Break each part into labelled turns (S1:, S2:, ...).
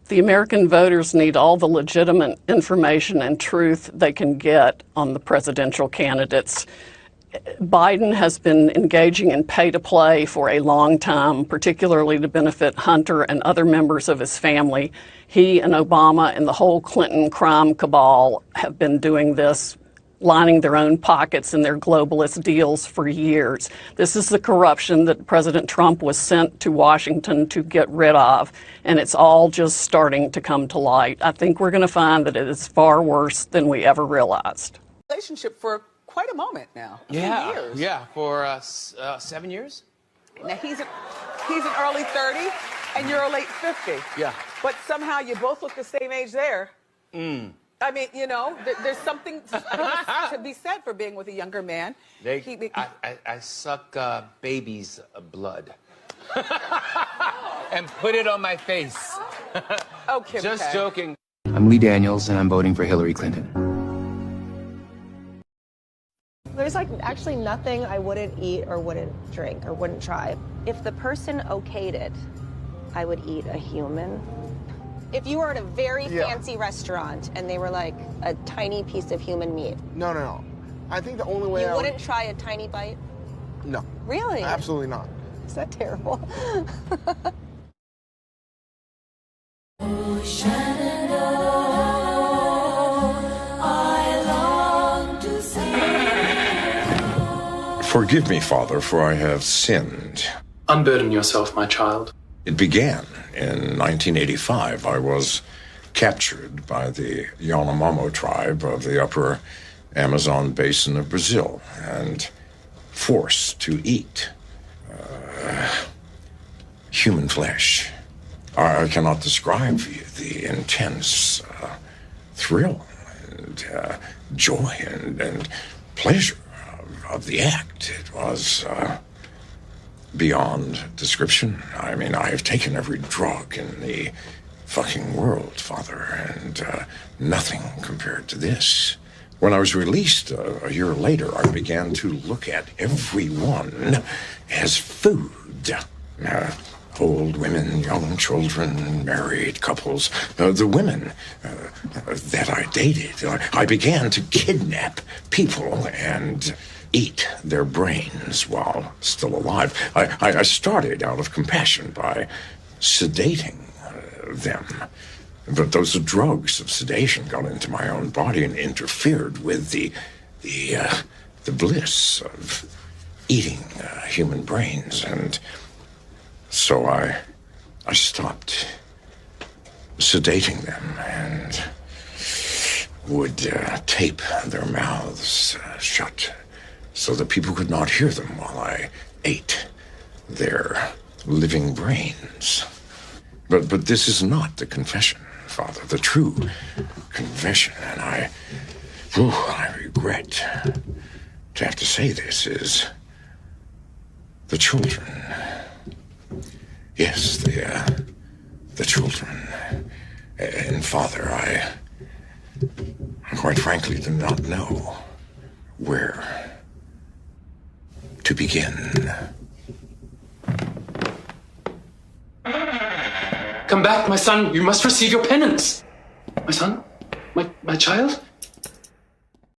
S1: The American voters need all the legitimate information and truth they can get on the presidential candidates. Biden has been engaging in pay-to-play for a long time, particularly to benefit Hunter and other members of his family. He and Obama and the whole Clinton crime cabal have been doing this, lining their own pockets in their globalist deals for years. This is the corruption that President Trump was sent to Washington to get rid of, and it's all just starting to come to light. I think we're going to find that it is far worse than we ever realized.
S2: Relationship for quite a moment now. A few years.
S3: Yeah, for 7 years.
S2: Now he's an early 30 and you're a late 50.
S3: Yeah.
S2: But somehow you both look the same age there. I mean, you know, there's something to be said for being with a younger man.
S3: I suck baby's blood and put it on my face.
S2: Okay.
S3: Just joking.
S4: I'm Lee Daniels, and I'm voting for Hillary Clinton.
S5: There's like actually nothing I wouldn't eat or wouldn't drink or wouldn't try.
S6: If the person okayed it, I would eat a human.
S5: If you were at a very fancy restaurant and they were like
S6: A tiny piece of human meat.
S7: No. I think the only way
S5: you wouldn't try a tiny bite?
S7: No.
S5: Really?
S7: Absolutely not.
S5: Is that terrible?
S8: Forgive me, Father, for I have sinned.
S9: Unburden yourself, my child.
S8: It began in 1985. I was captured by the Yanomamo tribe of the upper Amazon basin of Brazil and forced to eat human flesh. I cannot describe the intense thrill and joy and pleasure of the act. It was beyond description. I mean, I have taken every drug in the fucking world, Father, and nothing compared to this. When I was released a year later, I began to look at everyone as food. Old women, young children, married couples, the women that I dated. I began to kidnap people and eat their brains while still alive. I started out of compassion by sedating them. But those drugs of sedation got into my own body and interfered with the bliss of eating human brains. And so I stopped sedating them and would tape their mouths shut so that people could not hear them while I ate their living brains. But this is not the confession, Father, the true confession, and I regret to have to say this, is the children. Yes, the children. And Father, I quite frankly do not know where to begin.
S9: Come back, my son. You must receive your penance. My son? My child?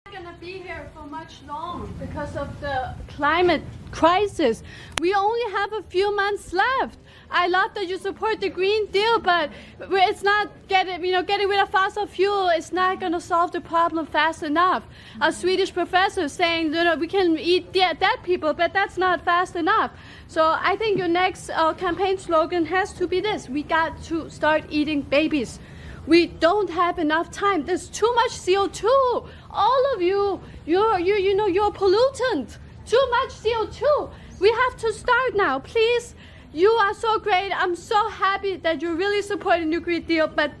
S10: We're not going to be here for much long because of the climate crisis. We only have a few months left. I love that you support the Green Deal, but it's not getting rid of fossil fuel. It's not going to solve the problem fast enough. A Swedish professor saying, we can eat dead people, but that's not fast enough. So I think your next campaign slogan has to be this: we got to start eating babies. We don't have enough time. There's too much CO2. All of you, you're a pollutant. Too much CO2. We have to start now, please. You are so great. I'm so happy that you're really supporting the Green Deal, but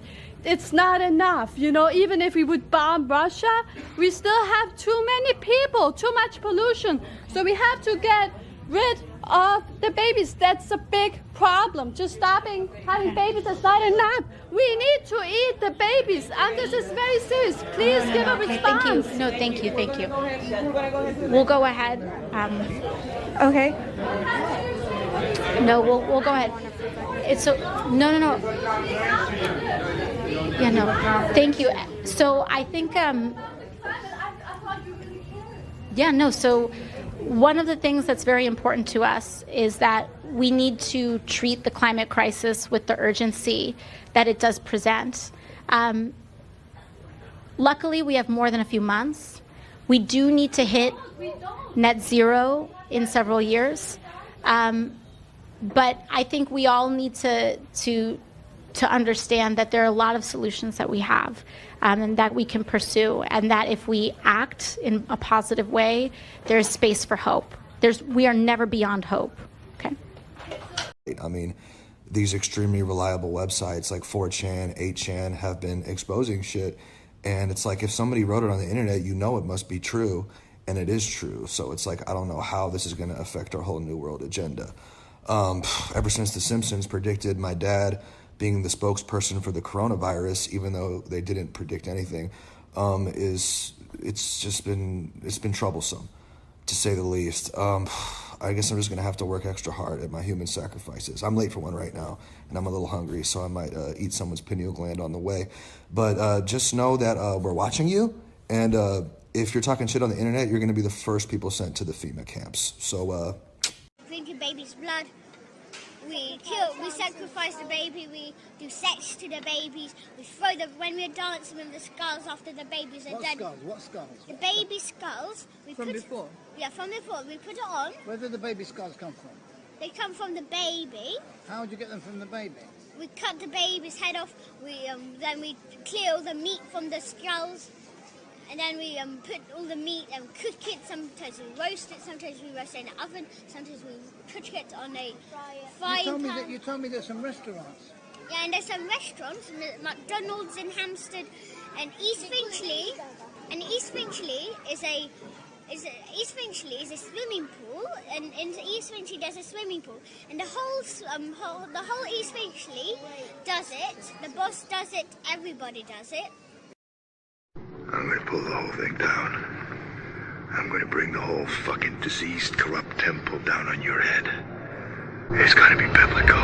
S10: it's not enough. Even if we would bomb Russia, we still have too many people, too much pollution. So we have to get rid of the babies. That's a big problem. Just stopping having babies is not enough. We need to eat the babies, and this is very serious. Please give a response.
S11: Thank you. No, thank you. We'll go ahead.
S5: Okay.
S11: No, we'll go ahead. No. Yeah, no, thank you. So I think, so one of the things that's very important to us is that we need to treat the climate crisis with the urgency that it does present. Luckily, we have more than a few months. We do need to hit net zero in several years. But I think we all need to understand that there are a lot of solutions that we have and that we can pursue, and that if we act in a positive way, there's space for hope. We are never beyond hope. Okay.
S12: I mean, these extremely reliable websites like 4chan, 8chan have been exposing shit, and it's like if somebody wrote it on the internet, you know it must be true, and it is true. So it's like I don't know how this is going to affect our whole New World agenda. Ever since The Simpsons predicted my dad being the spokesperson for the coronavirus, even though they didn't predict anything, it's been troublesome, to say the least. I guess I'm just gonna have to work extra hard at my human sacrifices. I'm late for one right now, and I'm a little hungry, so I might eat someone's pineal gland on the way. But just know that we're watching you, and if you're talking shit on the internet, you're gonna be the first people sent to the FEMA camps. So.
S13: Drinking baby's blood. We sacrifice the baby, we do sex to the babies, when we're dancing with the skulls after the babies are dead.
S14: What skulls?
S13: The baby skulls.
S2: Before?
S13: Yeah, from before. We put it on.
S14: Where did the baby skulls come from?
S13: They come from the baby.
S14: How would you get them from the baby?
S13: We cut the baby's head off, then we clear all the meat from the skulls, and then we put all the meat and cook it. Sometimes we roast it, sometimes we roast it in the oven, sometimes we cook it on a frying pan.
S14: You told me there's some restaurants.
S13: Yeah, and there's some restaurants, McDonald's in Hampstead, and East Finchley. And East Finchley is a swimming pool, and in East Finchley there's a swimming pool, and the whole East Finchley does it. The boss does it. Everybody does it.
S8: I'm gonna pull the whole thing down. I'm gonna bring the whole fucking diseased, corrupt temple down on your head. It's gonna be biblical.